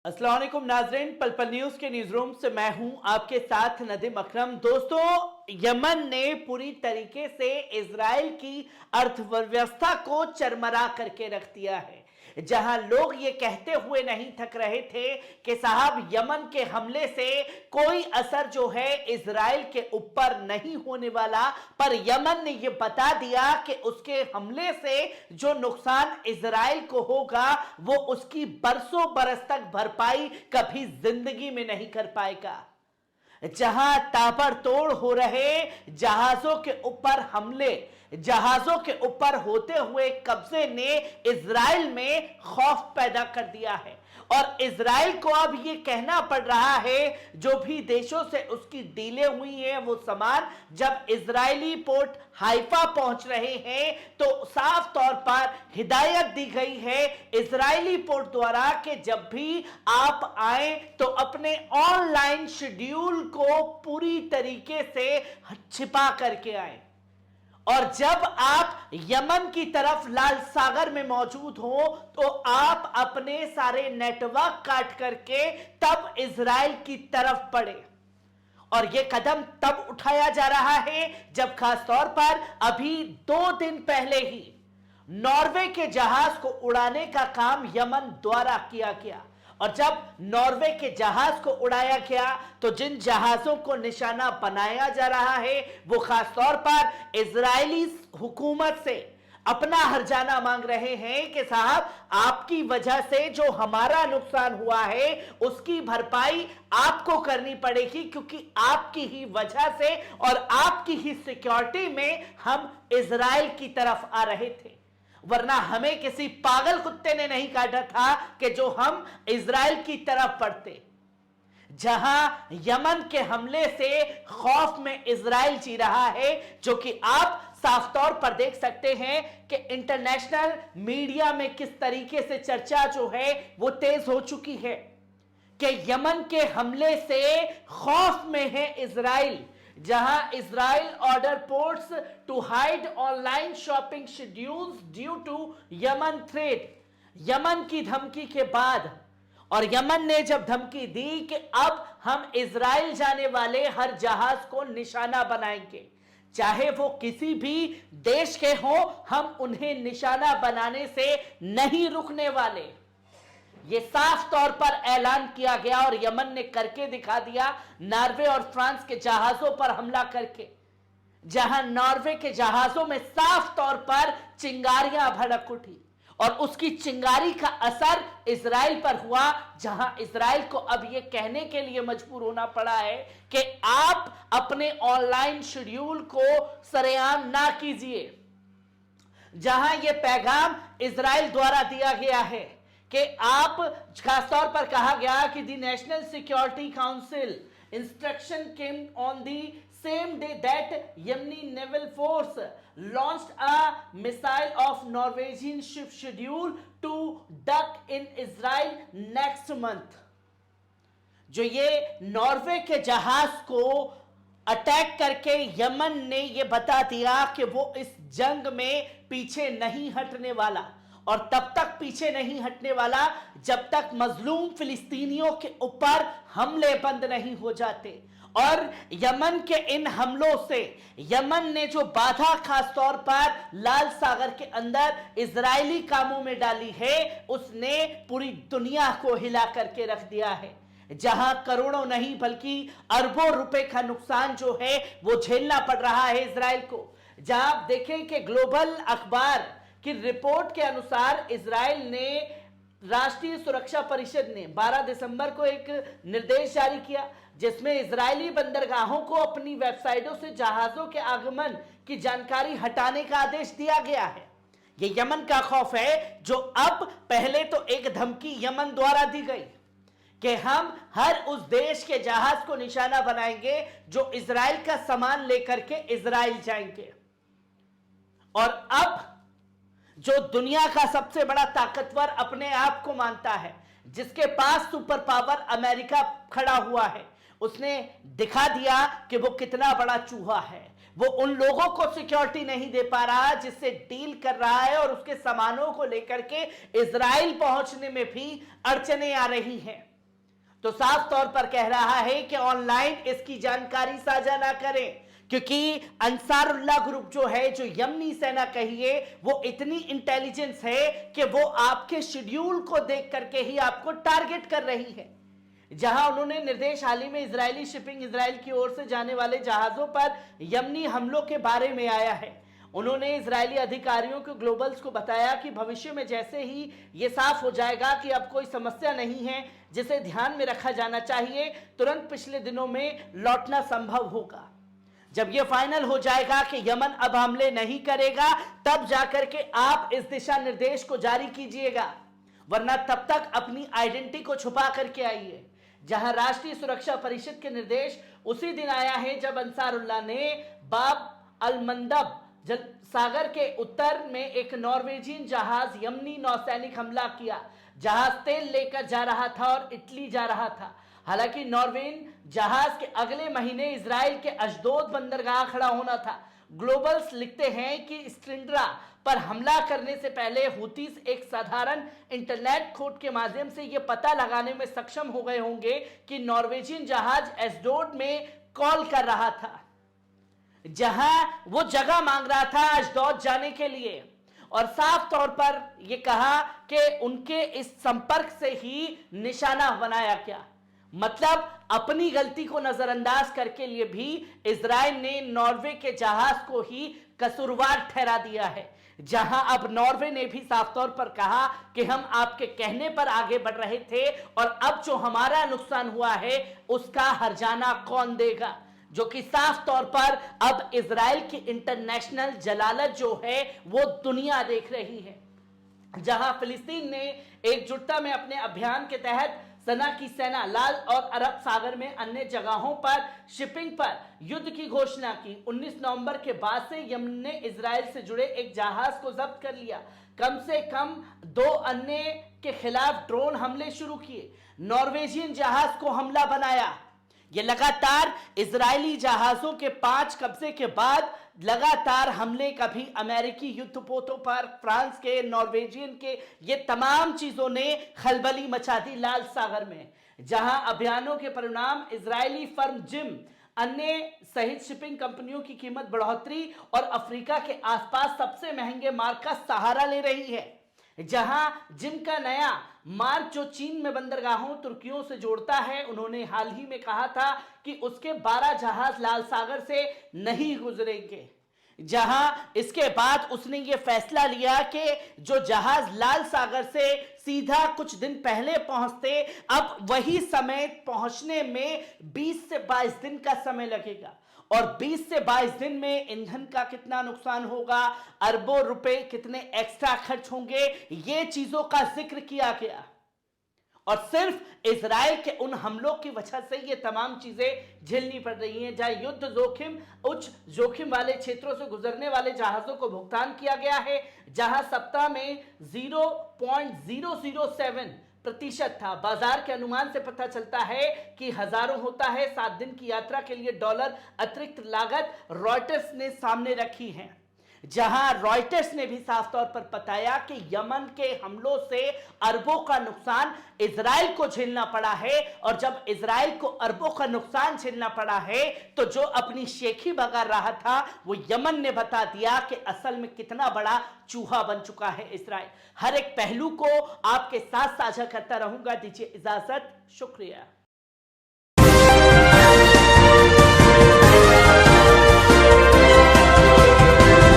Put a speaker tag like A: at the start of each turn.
A: अस्सलाम वालेकुम नाज़रीन, पल पल न्यूज के न्यूज रूम से मैं हूं आपके साथ नदीम अकरम। दोस्तों, यमन ने पूरी तरीके से इजराइल की अर्थव्यवस्था को चरमरा करके रख दिया है। जहां लोग ये कहते हुए नहीं थक रहे थे कि साहब यमन के हमले से कोई असर जो है इजराइल के ऊपर नहीं होने वाला, पर यमन ने ये बता दिया कि उसके हमले से जो नुकसान इजराइल को होगा वो उसकी बरसों बरस तक भरपाई कभी जिंदगी में नहीं कर पाएगा। जहां ताबड़तोड़ हो रहे जहाजों के ऊपर हमले, जहाजों के ऊपर होते हुए कब्जे ने इजराइल में खौफ पैदा कर दिया है और इजराइल को अब यह कहना पड़ रहा है, जो भी देशों से उसकी डीलें हुई हैं वो सामान जब इजरायली पोर्ट हाइफा पहुंच रहे हैं तो साफ तौर पर हिदायत दी गई है इजरायली पोर्ट द्वारा कि जब भी आप आए तो अपने ऑनलाइन शेड्यूल को पूरी तरीके से छिपा करके आए और जब आप यमन की तरफ लाल सागर में मौजूद हो तो आप अपने सारे नेटवर्क काट करके तब इजराइल की तरफ बढ़े। और यह कदम तब उठाया जा रहा है जब खास तौर पर अभी 2 दिन पहले ही नॉर्वे के जहाज को उड़ाने का काम यमन द्वारा किया गया और जब नॉर्वे के जहाज को उड़ाया गया तो जिन जहाजों को निशाना बनाया जा रहा है वो खास तौर पर इजरायली हुकूमत से अपना हर्जाना मांग रहे हैं कि साहब आपकी वजह से जो हमारा नुकसान हुआ है उसकी भरपाई आपको करनी पड़ेगी, क्योंकि आपकी ही वजह से और आपकी ही सिक्योरिटी में हम इजराइल की तरफ आ रहे थे, वरना हमें किसी पागल कुत्ते ने नहीं काटा था कि जो हम इजराइल की तरफ बढ़ते। जहां यमन के हमले से खौफ में इजराइल जी रहा है, जो कि आप साफ तौर पर देख सकते हैं कि इंटरनेशनल मीडिया में किस तरीके से चर्चा जो है वो तेज हो चुकी है कि यमन के हमले से खौफ में है इजराइल। जहां Israel order ports to hide online shopping schedules due to Yemen threat. Yemen की धमकी के बाद और यमन ने जब धमकी दी कि अब हम इजराइल जाने वाले हर जहाज को निशाना बनाएंगे, चाहे वो किसी भी देश के हो, हम उन्हें निशाना बनाने से नहीं रुकने वाले। यह साफ तौर पर ऐलान किया गया और यमन ने करके दिखा दिया नॉर्वे और फ्रांस के जहाजों पर हमला करके, जहां नॉर्वे के जहाजों में साफ तौर पर चिंगारियां भड़क उठी और उसकी चिंगारी का असर इजराइल पर हुआ, जहां इजराइल को अब यह कहने के लिए मजबूर होना पड़ा है कि आप अपने ऑनलाइन शेड्यूल को सरेआम ना कीजिए। जहां यह पैगाम इजराइल द्वारा दिया गया है कि आप, खासतौर पर कहा गया कि the national security council instruction came on the same day that Yemeni naval force launched a missile of Norwegian ship scheduled to dock in Israel next month। जो ये नॉर्वे के जहाज को अटैक करके यमन ने ये बता दिया कि वो इस जंग में पीछे नहीं हटने वाला और तब तक पीछे नहीं हटने वाला जब तक मजलूम फिलिस्तीनियों के ऊपर हमले बंद नहीं हो जाते। और यमन के इन हमलों से यमन ने जो बाधा खास तौर पर लाल सागर के अंदर इजरायली कामों में डाली है, उसने पूरी दुनिया को हिला करके रख दिया है। जहां करोड़ों नहीं बल्कि अरबों रुपए का नुकसान जो है वो झेलना पड़ रहा है इजराइल को। जहां आप देखें कि ग्लोबल अखबार की रिपोर्ट के अनुसार इजराइल ने, राष्ट्रीय सुरक्षा परिषद ने 12 दिसंबर को एक निर्देश जारी किया जिसमें इजरायली बंदरगाहों को अपनी वेबसाइटों से जहाजों के आगमन की जानकारी हटाने का आदेश दिया गया है। यह यमन का खौफ है, जो अब पहले तो एक धमकी यमन द्वारा दी गई कि हम हर उस देश के जहाज को निशाना बनाएंगे जो इजराइल का सामान लेकर के इजराइल जाएंगे, और अब जो दुनिया का सबसे बड़ा ताकतवर अपने आप को मानता है, जिसके पास सुपर पावर अमेरिका खड़ा हुआ है, उसने दिखा दिया कि वो कितना बड़ा चूहा है। वो उन लोगों को सिक्योरिटी नहीं दे पा रहा जिससे डील कर रहा है और उसके सामानों को लेकर के इजराइल पहुंचने में भी अड़चने आ रही हैं। तो साफ तौर पर कह रहा है कि ऑनलाइन इसकी जानकारी साझा ना करें, क्योंकि अंसारुल्लाह ग्रुप जो है, जो यमनी सेना कहिए, वो इतनी इंटेलिजेंस है कि वो आपके शेड्यूल को देख करके ही आपको टारगेट कर रही है। जहां उन्होंने निर्देश हाल ही में इजरायली शिपिंग, इजराइल की ओर से जाने वाले जहाजों पर यमनी हमलों के बारे में आया है। उन्होंने इजरायली अधिकारियों को, ग्लोबल्स को बताया कि भविष्य में जैसे ही यह साफ हो जाएगा कि अब कोई समस्या नहीं है जिसे ध्यान में रखा जाना चाहिए, तुरंत पिछले दिनों में लौटना संभव होगा। जब यह फाइनल हो जाएगा कि यमन अब हमले नहीं करेगा, तब जाकर के आप इस दिशा निर्देश को जारी कीजिएगा, वरना तब तक अपनी आइडेंटिटी को छुपा करके आइए। जहां राष्ट्रीय सुरक्षा परिषद के निर्देश उसी दिन आया है जब अंसारुल्लाह ने बाब अल मंदब जल सागर के उत्तर में एक नॉर्वेजियन जहाज यमनी नौसैनिक हमला किया। जहाज तेल लेकर जा रहा था और इटली जा रहा था। हालांकि नॉर्वेन जहाज के अगले महीने इजराइल के अशदोद बंदरगाह खड़ा होना था। ग्लोबल्स लिखते हैं कि स्ट्रिंड्रा पर हमला करने से पहले हुतीस एक साधारण इंटरनेट खोज के माध्यम से यह पता लगाने में सक्षम हो गए होंगे कि नॉर्वेजियन जहाज अशदोद में कॉल कर रहा था, जहां वो जगह मांग रहा था अशदोद जाने के लिए, और साफ तौर पर यह कहा कि उनके इस संपर्क से ही निशाना बनाया गया। मतलब अपनी गलती को नजरअंदाज करके लिए भी इजराइल ने नॉर्वे के जहाज को ही कसूरवार ठहरा दिया है। जहां अब नॉर्वे ने भी साफ तौर पर कहा कि हम आपके कहने पर आगे बढ़ रहे थे और अब जो हमारा नुकसान हुआ है उसका हर्जाना कौन देगा, जो कि साफ तौर पर अब इजराइल की इंटरनेशनल जलालत जो है वो दुनिया देख रही है। जहां फिलिस्तीन ने एकजुटता में अपने अभियान के तहत सना की सेना लाल और अरब सागर में अन्य जगहों पर शिपिंग पर युद्ध की घोषणा की। 19 नवंबर के बाद से यमन ने इजराइल से जुड़े एक जहाज को जब्त कर लिया। कम से कम 2 अन्य के खिलाफ ड्रोन हमले शुरू किए। नॉर्वेजियन जहाज को हमला बनाया। ये लगातार इजरायली जहाजों के 5 कब्जे के बाद लगातार हमले, कभी अमेरिकी युद्धपोतों पर, फ्रांस के, नॉर्वेजियन के, ये तमाम चीजों ने खलबली मचा दी लाल सागर में। जहां अभियानों के परिणाम इजरायली फर्म जिम अन्य सहित शिपिंग कंपनियों की कीमत बढ़ोतरी और अफ्रीका के आसपास सबसे महंगे मार्ग का सहारा ले रही है। जहां जिम का नया मार्ग जो चीन में बंदरगाहों तुर्कियों से जोड़ता है, उन्होंने हाल ही में कहा था कि उसके 12 जहाज लाल सागर से नहीं गुजरेंगे। जहां इसके बाद उसने ये फैसला लिया कि जो जहाज लाल सागर से सीधा कुछ दिन पहले पहुंचते, अब वही समय पहुंचने में 20 से 22 दिन का समय लगेगा। और 20 से 22 दिन में ईंधन का कितना नुकसान होगा, अरबों रुपए कितने एक्स्ट्रा खर्च होंगे, ये चीजों का जिक्र किया गया। और सिर्फ इजराइल के उन हमलों की वजह से ये तमाम चीजें झेलनी पड़ रही हैं। जहां युद्ध जोखिम, उच्च जोखिम वाले क्षेत्रों से गुजरने वाले जहाजों को भुगतान किया गया है, जहां सप्ताह में 0.007% था। बाजार के अनुमान से पता चलता है कि हजारों होता है। 7 दिन की यात्रा के लिए डॉलर अतिरिक्त लागत रॉयटर्स ने सामने रखी है। जहां रॉयटर्स ने भी साफ तौर पर बताया कि यमन के हमलों से अरबों का नुकसान इजराइल को झेलना पड़ा है। और जब इजराइल को अरबों का नुकसान झेलना पड़ा है, तो जो अपनी शेखी बगा रहा था वो यमन ने बता दिया कि असल में कितना बड़ा चूहा बन चुका है इजराइल। हर एक पहलू को आपके साथ साझा करता रहूंगा। दीजिए इजाजत, शुक्रिया।